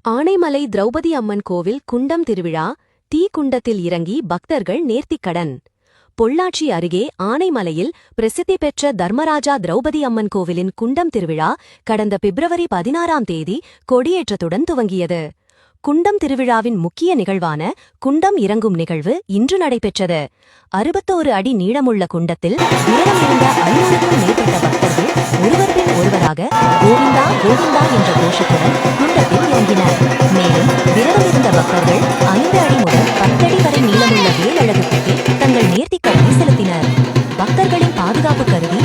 ஆனைமலை திரௌபதி அம்மன் கோவில் குண்டம் திருவிழா தீக்குண்டத்தில் இறங்கி பக்தர்கள் நேர்த்திக்கடன். பொள்ளாச்சி அருகே ஆனைமலையில் பிரசித்தி பெற்ற தர்மராஜா திரௌபதி அம்மன் கோவிலின் குண்டம் திருவிழா கடந்த பிப்ரவரி 16ஆம் தேதி கொடியேற்றத்துடன் துவங்கியது. குண்டம் திருவிழாவின் முக்கிய நிகழ்வான குண்டம் இறங்கும் நிகழ்வு இன்று நடைபெற்றது. 61 அடி நீளமுள்ள குண்டத்தில் விரதமிருந்த 500க்கும் மேற்பட்ட பக்தர்கள் ஒருவர் பின் ஒருவராக கோவிந்தா கோவிந்தா என்ற கோஷத்துடன் குண்டத்தில் இறங்கினர். மேலும் விரதமிருந்த பக்தர்கள் 5 அடி முதல் 10 அடி வரை நீளமுள்ள வேலழகு கட்டி தங்கள் நேர்த்திக்கடனை செலுத்தினர். பக்தர்களின் பாதுகாப்பு கருதி